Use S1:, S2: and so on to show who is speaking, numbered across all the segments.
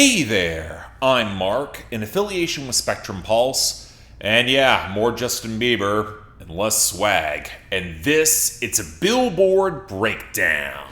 S1: Hey there, I'm Mark, in affiliation with Spectrum Pulse, and yeah, more Justin Bieber and less swag. And this, it's a Billboard Breakdown.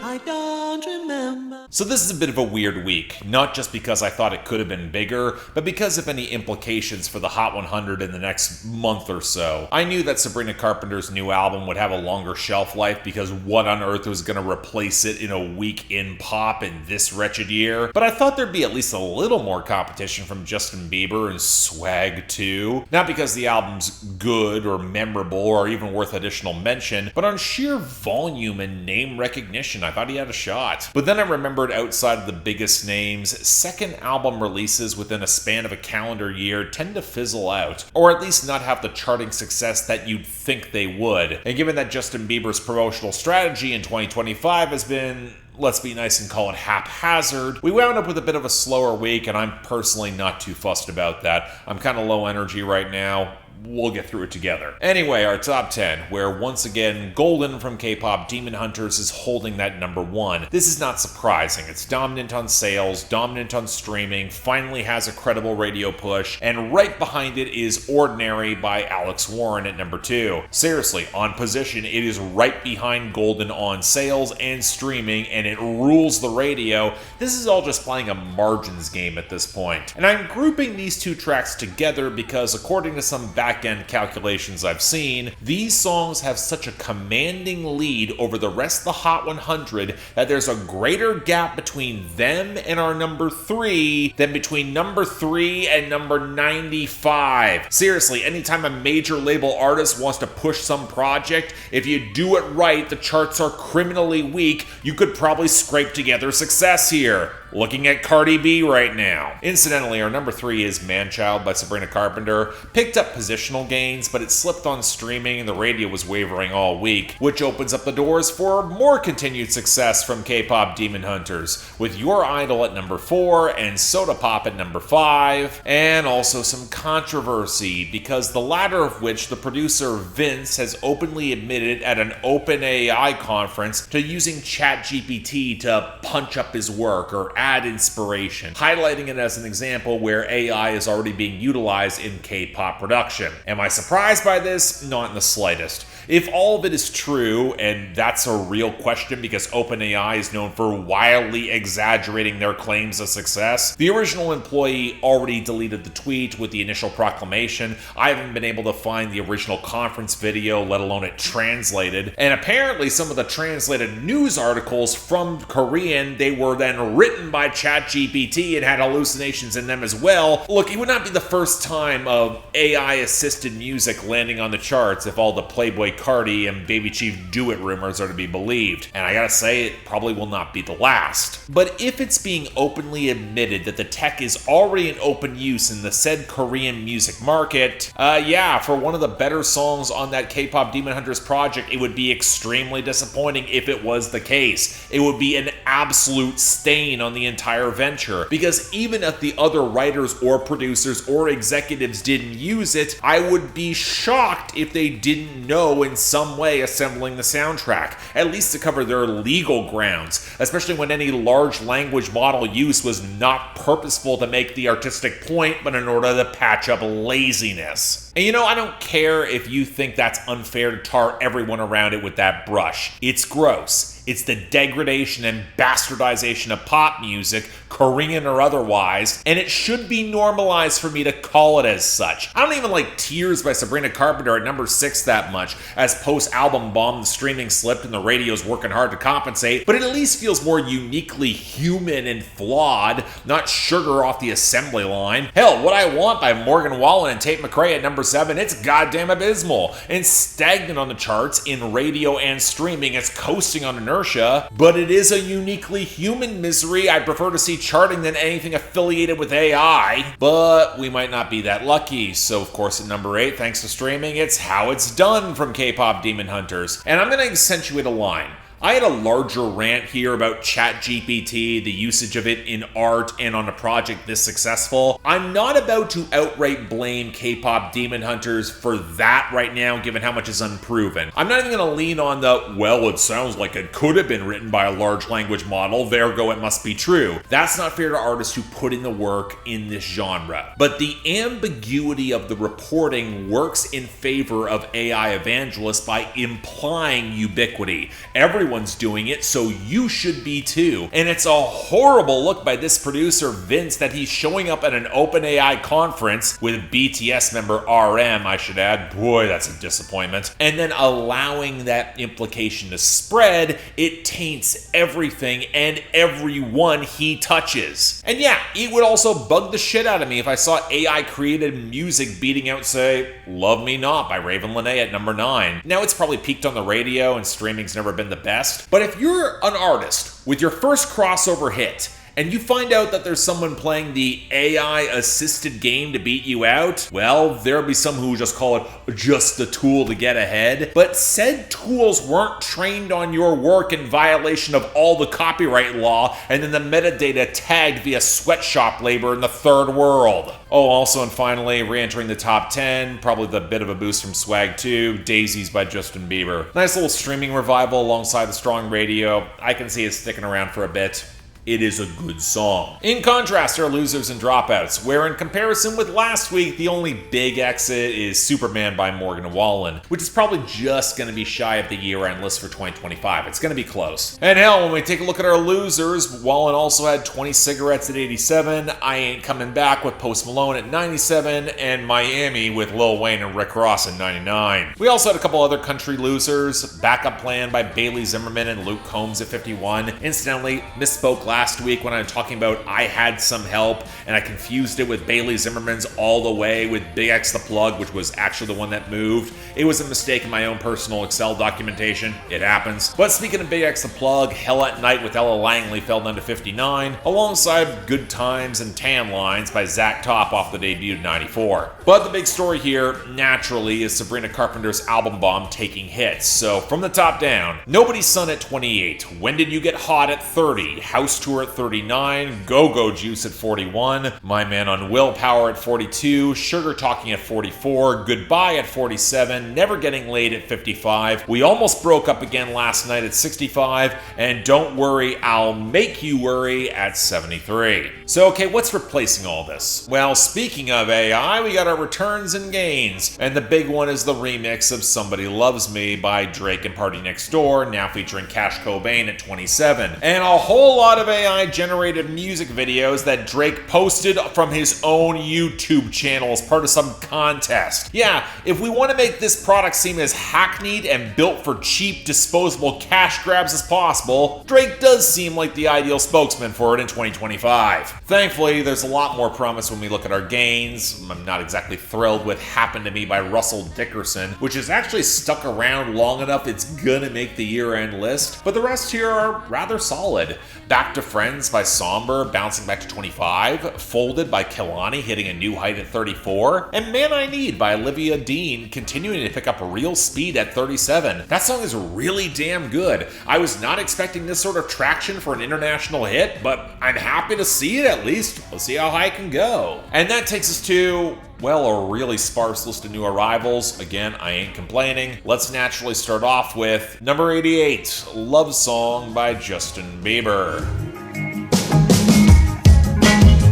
S2: I don't remember.
S1: So this is a bit of a weird week, not just because I thought it could have been bigger, but because of any implications for the Hot 100 in the next month or so. I knew that Sabrina Carpenter's new album would have a longer shelf life because what on earth was going to replace it in a week in pop in this wretched year? But I thought there'd be at least a little more competition from Justin Bieber and Swag too. Not because the album's good or memorable or even worth additional mention, but on sheer volume and name recognition, I thought he had a shot. But then I remembered outside of the biggest names, second album releases within a span of a calendar year tend to fizzle out, or at least not have the charting success that you'd think they would. And given that Justin Bieber's promotional strategy in 2025 has been, let's be nice and call it haphazard, we wound up with a bit of a slower week, and I'm personally not too fussed about that. I'm kind of low energy right now. We'll get through it together. Anyway, our top 10, where once again, Golden from K-pop Demon Hunters is holding that number 1. This is not surprising. It's dominant on sales, dominant on streaming, finally has a credible radio push, and right behind it is Ordinary by Alex Warren at number 2. Seriously, on position, it is right behind Golden on sales and streaming, and it rules the radio. This is all just playing a margins game at this point. And I'm grouping these two tracks together because according to some back-end calculations I've seen, these songs have such a commanding lead over the rest of the Hot 100 that there's a greater gap between them and our number 3 than between number 3 and number 95. Seriously, anytime a major label artist wants to push some project, if you do it right, the charts are criminally weak, you could probably scrape together success here. Looking at Cardi B right now. Incidentally, our number 3 is Man-Child by Sabrina Carpenter. Picked up positional gains, but it slipped on streaming and the radio was wavering all week, which opens up the doors for more continued success from K-pop Demon Hunters, with Your Idol at number 4 and Soda Pop at number 5, and also some controversy, because the latter of which the producer Vince has openly admitted at an OpenAI conference to using ChatGPT to punch up his work or add inspiration, highlighting it as an example where AI is already being utilized in K-pop production. Am I surprised by this? Not in the slightest. If all of it is true, and that's a real question because OpenAI is known for wildly exaggerating their claims of success, the original employee already deleted the tweet with the initial proclamation. I haven't been able to find the original conference video, let alone it translated. And apparently some of the translated news articles from Korean, they were then written by ChatGPT and had hallucinations in them as well. Look, it would not be the first time of AI-assisted music landing on the charts if all the Playboy Cardi and Baby Chief Do-It rumors are to be believed. And I gotta say, it probably will not be the last. But if it's being openly admitted that the tech is already in open use in the said Korean music market, yeah, for one of the better songs on that K-pop Demon Hunters project, it would be extremely disappointing if it was the case. It would be an absolute stain on the entire venture, because even if the other writers or producers or executives didn't use it, I would be shocked if they didn't know in some way assembling the soundtrack, at least to cover their legal grounds, especially when any large language model use was not purposeful to make the artistic point, but in order to patch up laziness. And you know, I don't care if you think that's unfair to tar everyone around it with that brush. It's gross. It's the degradation and bastardization of pop music, Korean or otherwise, and it should be normalized for me to call it as such. I don't even like Tears by Sabrina Carpenter at number 6 that much, as post-album bomb the streaming slipped and the radio's working hard to compensate, but it at least feels more uniquely human and flawed, not sugar off the assembly line. Hell, What I Want by Morgan Wallen and Tate McRae at number 7, it's goddamn abysmal, and stagnant on the charts in radio and streaming. It's coasting on inertia, but it is a uniquely human misery I prefer to see charting than anything affiliated with AI. But we might not be that lucky, so of course at number 8, thanks to streaming, it's How It's Done from K-pop Demon Hunters. And I'm going to accentuate a line. I had a larger rant here about ChatGPT, the usage of it in art and on a project this successful. I'm not about to outright blame K-pop demon hunters for that right now, given how much is unproven. I'm not even going to lean on the, well, it sounds like it could have been written by a large language model, ergo it must be true. That's not fair to artists who put in the work in this genre. But the ambiguity of the reporting works in favor of AI evangelists by implying ubiquity. Everyone's doing it, so you should be too. And it's a horrible look by this producer, Vince, that he's showing up at an OpenAI conference with BTS member RM, I should add. Boy, that's a disappointment. And then allowing that implication to spread, it taints everything and everyone he touches. And yeah, it would also bug the shit out of me if I saw AI created music beating out, say, Love Me Not by Raven Lenae at number 9. Now, it's probably peaked on the radio and streaming's never been the best, but if you're an artist with your first crossover hit, and you find out that there's someone playing the AI-assisted game to beat you out, well, there'll be some who just call it just a tool to get ahead. But said tools weren't trained on your work in violation of all the copyright law, and then the metadata tagged via sweatshop labor in the third world. Oh, also and finally, re-entering the top 10, probably the bit of a boost from Swag 2, Daisies by Justin Bieber. Nice little streaming revival alongside the strong radio. I can see it sticking around for a bit. It is a good song. In contrast, are losers and dropouts, where in comparison with last week, the only big exit is Superman by Morgan Wallen, which is probably just going to be shy of the year-end list for 2025. It's going to be close. And hell, when we take a look at our losers, Wallen also had 20 Cigarettes at 87, I Ain't Coming Back with Post Malone at 97, and Miami with Lil Wayne and Rick Ross at 99. We also had a couple other country losers, Backup Plan by Bailey Zimmerman and Luke Combs at 51. Incidentally, misspoke last week when I was talking about I Had Some Help, and I confused it with Bailey Zimmerman's All the Way with Big X the Plug, which was actually the one that moved. It was a mistake in my own personal Excel documentation. It happens. But speaking of Big X the Plug, Hell at Night with Ella Langley fell down to 59, alongside Good Times and Tan Lines by Zach Top off the debut 94. But the big story here, naturally, is Sabrina Carpenter's album bomb taking hits. So from the top down, Nobody's Son at 28, When Did You Get Hot at 30, House Tour at 39, Go-Go Juice at 41, My Man on Willpower at 42, Sugar Talking at 44, Goodbye at 47, Never Getting Laid at 55, We Almost Broke Up Again Last Night at 65, and Don't Worry, I'll Make You Worry at 73. So okay, what's replacing all this? Well, speaking of AI, we got our returns and gains, and the big one is the remix of Somebody Loves Me by Drake and Party Next Door, now featuring Cash Cobain at 27, and a whole lot of AI-generated music videos that Drake posted from his own YouTube channel as part of some contest. Yeah, if we want to make this product seem as hackneyed and built for cheap, disposable cash grabs as possible, Drake does seem like the ideal spokesman for it in 2025. Thankfully, there's a lot more promise when we look at our gains. I'm not exactly thrilled with Happened to Me by Russell Dickerson, which has actually stuck around long enough it's gonna make the year-end list, but the rest here are rather solid. Back to Friends by Somber, bouncing back to 25, Folded by Kehlani, hitting a new height at 34, and Man I Need by Olivia Dean, continuing to pick up real speed at 37. That song is really damn good. I was not expecting this sort of traction for an international hit, but I'm happy to see it at least. Let's see how high it can go. And that takes us to, well, a really sparse list of new arrivals. Again, I ain't complaining. Let's naturally start off with number 88, Love Song by Justin Bieber.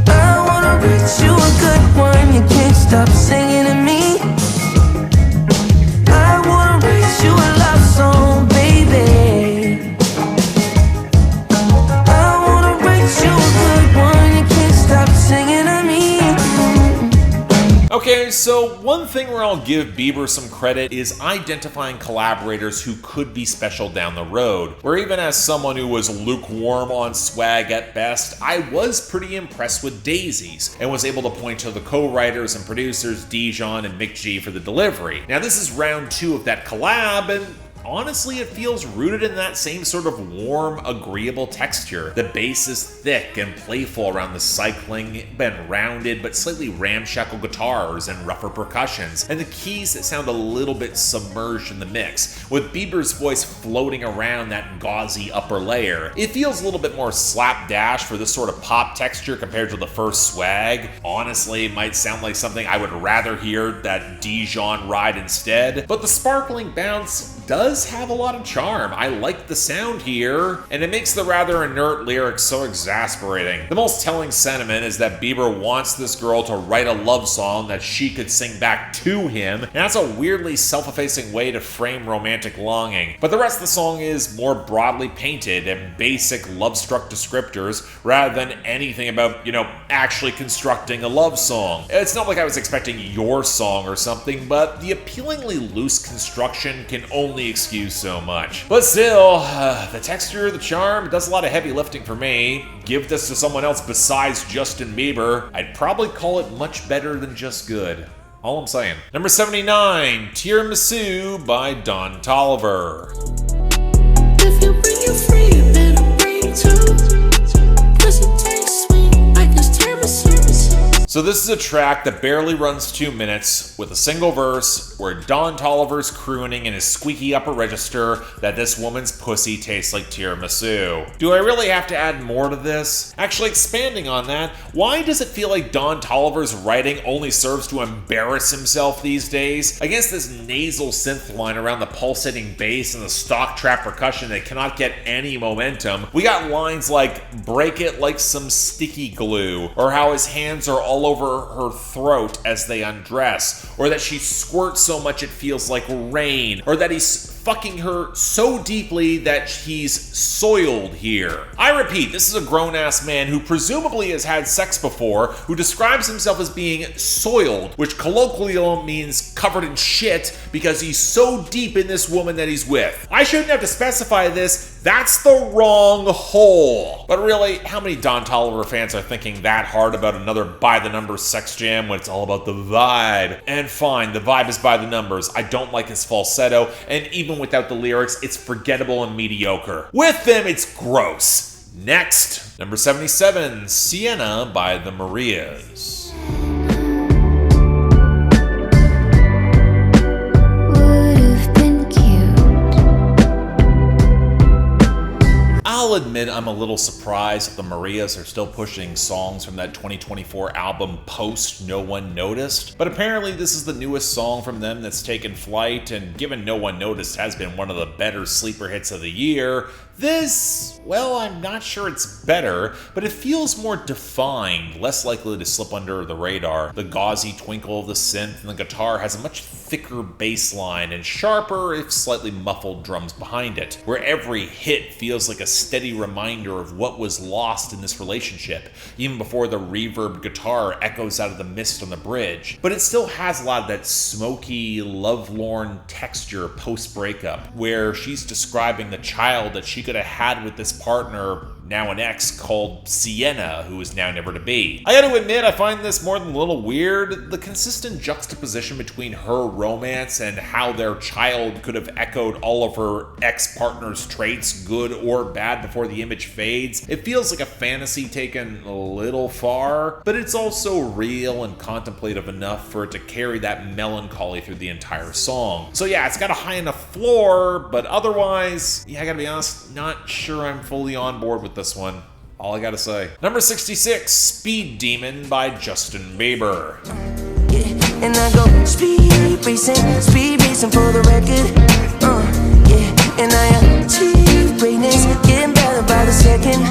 S3: I wanna reach you a good one, you can't stop singing to me. I wanna reach you a love song, baby. I wanna reach you a good one, you can't stop singing to me.
S1: Okay, so one thing where I'll give Bieber some credit is identifying collaborators who could be special down the road, where even as someone who was lukewarm on Swag at best, I was pretty impressed with Daisies, and was able to point to the co-writers and producers Dijon and Mick G for the delivery. Now this is round 2 of that collab, and honestly it feels rooted in that same sort of warm, agreeable texture. The bass is thick and playful around the cycling and rounded but slightly ramshackle guitars and rougher percussions, and the keys that sound a little bit submerged in the mix, with Bieber's voice floating around that gauzy upper layer. It feels a little bit more slapdash for this sort of pop texture compared to the first Swag. Honestly, it might sound like something I would rather hear that Dijon ride instead, but the sparkling bounce does have a lot of charm. I like the sound here, and it makes the rather inert lyrics so exasperating. The most telling sentiment is that Bieber wants this girl to write a love song that she could sing back to him, and that's a weirdly self-effacing way to frame romantic longing. But the rest of the song is more broadly painted and basic love-struck descriptors rather than anything about, actually constructing a love song. It's not like I was expecting your song or something, but the appealingly loose construction can only excuse so much. But still, the texture, the charm, it does a lot of heavy lifting for me. Give this to someone else besides Justin Bieber, I'd probably call it much better than just good. All I'm saying. Number 79, Tiramisu by Don Toliver.
S2: If you bring you free, you better bring two. 'Cause it tastes sweet like this tiramisu.
S1: So this is a track that barely runs 2 minutes with a single verse where Don Toliver's crooning in his squeaky upper register that this woman's pussy tastes like tiramisu. Do I really have to add more to this? Actually, expanding on that, why does it feel like Don Toliver's writing only serves to embarrass himself these days? Against this nasal synth line around the pulsating bass and the stock trap percussion that cannot get any momentum, we got lines like "break it like some sticky glue," or how his hands are all over her throat as they undress, or that she squirts so much it feels like rain, or that he's fucking her so deeply that he's soiled here. I repeat, this is a grown-ass man who presumably has had sex before, who describes himself as being soiled, which colloquially means covered in shit because he's so deep in this woman that he's with. I shouldn't have to specify this, that's the wrong hole. But really, how many Don Toliver fans are thinking that hard about another by-the-numbers sex jam when it's all about the vibe? And fine, the vibe is by the numbers. I don't like his falsetto, and even without the lyrics, it's forgettable and mediocre. With them, it's gross. Next, number 77, Sienna by the Marias. I'll admit I'm a little surprised that the Marias are still pushing songs from that 2024 album Post No One Noticed, but apparently this is the newest song from them that's taken flight, and given No One Noticed has been one of the better sleeper hits of the year, this, well, I'm not sure it's better, but it feels more defined, less likely to slip under the radar. The gauzy twinkle of the synth and the guitar has a much thicker bass line and sharper, if slightly muffled, drums behind it, where every hit feels like a steady reminder of what was lost in this relationship, even before the reverb guitar echoes out of the mist on the bridge. But it still has a lot of that smoky, lovelorn texture post-breakup, where she's describing the child that she could have had with this partner, now an ex, called Sienna, who is now never to be. I gotta admit, I find this more than a little weird. The consistent juxtaposition between her romance and how their child could have echoed all of her ex-partner's traits, good or bad, before the image fades. It feels like a fantasy taken a little far, but it's also real and contemplative enough for it to carry that melancholy through the entire song. So yeah, it's got a high enough floor, but otherwise, yeah, I gotta be honest, not sure I'm fully on board with this one. All I gotta say. Number 66, Speed Demon by Justin Bieber.
S3: Yeah, and I go speed racing for the record. Yeah, and I achieve greatness, getting better by the second.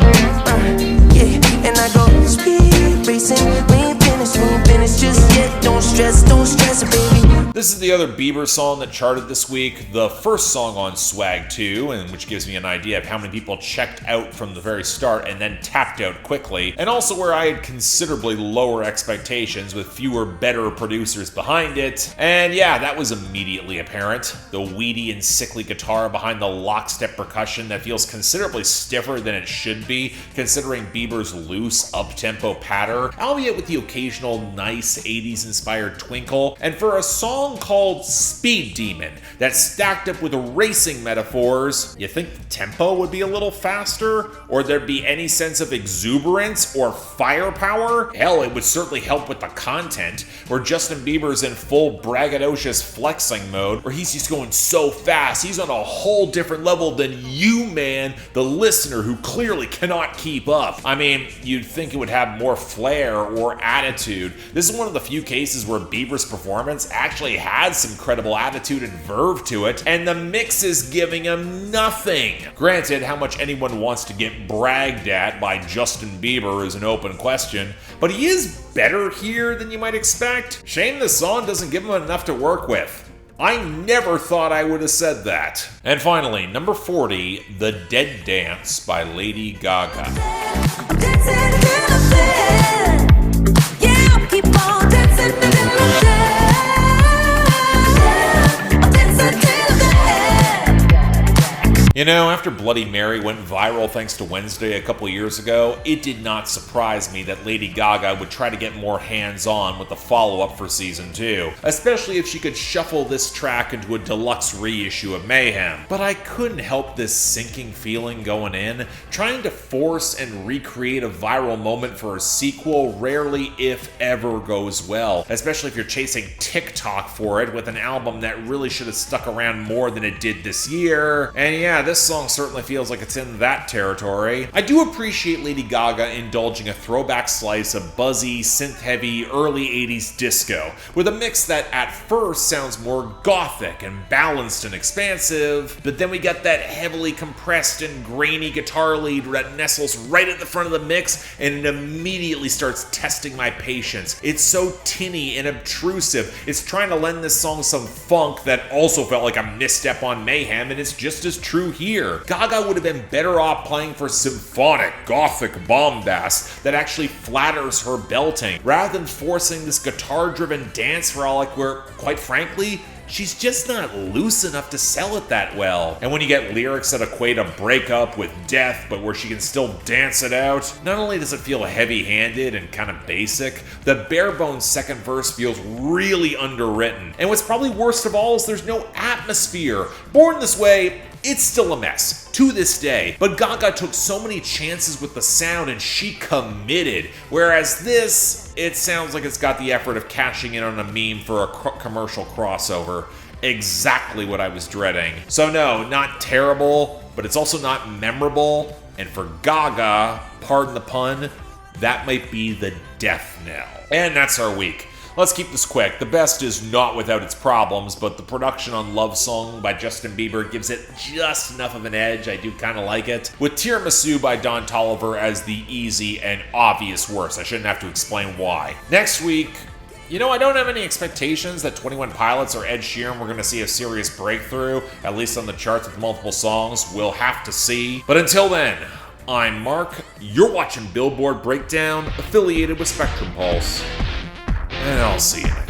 S3: Yeah, and I go speed racing. We ain't finished just yet. Don't stress, baby.
S1: This is the other Bieber song that charted this week, the first song on Swag 2, and which gives me an idea of how many people checked out from the very start and then tapped out quickly, and also where I had considerably lower expectations with fewer better producers behind it. And yeah, that was immediately apparent. The weedy and sickly guitar behind the lockstep percussion that feels considerably stiffer than it should be, considering Bieber's loose, up-tempo patter, albeit with the occasional nice 80s-inspired twinkle. And for a song called called Speed Demon that's stacked up with racing metaphors. You think the tempo would be a little faster? Or there'd be any sense of exuberance or firepower? Hell, it would certainly help with the content, where Justin Bieber's in full braggadocious flexing mode, where he's just going so fast, he's on a whole different level than you, man, the listener who clearly cannot keep up. I mean, you'd think it would have more flair or attitude. This is one of the few cases where Bieber's performance actually had some credible attitude and verve to it, and the mix is giving him nothing. Granted, how much anyone wants to get bragged at by Justin Bieber is an open question, but he is better here than you might expect. Shame the song doesn't give him enough to work with. I never thought I would have said that. And finally, number 40, The Dead Dance by Lady Gaga. You know, after Bloody Mary went viral thanks to Wednesday a couple years ago, it did not surprise me that Lady Gaga would try to get more hands-on with the follow-up for Season 2, especially if she could shuffle this track into a deluxe reissue of Mayhem. But I couldn't help this sinking feeling going in. Trying to force and recreate a viral moment for a sequel rarely, if ever, goes well, especially if you're chasing TikTok for it with an album that really should have stuck around more than it did this year. And yeah, this song certainly feels like it's in that territory. I do appreciate Lady Gaga indulging a throwback slice of buzzy, synth-heavy, early 80s disco, with a mix that at first sounds more gothic and balanced and expansive, but then we got that heavily compressed and grainy guitar lead that nestles right at the front of the mix, and it immediately starts testing my patience. It's so tinny and obtrusive. It's trying to lend this song some funk that also felt like a misstep on Mayhem, and it's just as true here. Gaga would have been better off playing for symphonic, gothic bombast that actually flatters her belting, rather than forcing this guitar-driven dance frolic where, quite frankly, she's just not loose enough to sell it that well. And when you get lyrics that equate a breakup with death, but where she can still dance it out, not only does it feel heavy-handed and kind of basic, the bare-bones second verse feels really underwritten. And what's probably worst of all is there's no atmosphere. Born This Way, it's still a mess, to this day, but Gaga took so many chances with the sound and she committed, whereas this, it sounds like it's got the effort of cashing in on a meme for a commercial crossover. Exactly what I was dreading. So no, not terrible, but it's also not memorable, and for Gaga, pardon the pun, that might be the death knell. And that's our week. Let's keep this quick. The best is not without its problems, but the production on Love Song by Justin Bieber gives it just enough of an edge. I do kind of like it. With Tiramisu by Toliver as the easy and obvious worst. I shouldn't have to explain why. Next week, you know, I don't have any expectations that 21 Pilots or Ed Sheeran were going to see a serious breakthrough, at least on the charts with multiple songs. We'll have to see. But until then, I'm Mark. You're watching Billboard Breakdown, affiliated with Spectrum Pulse. And I'll see you next time.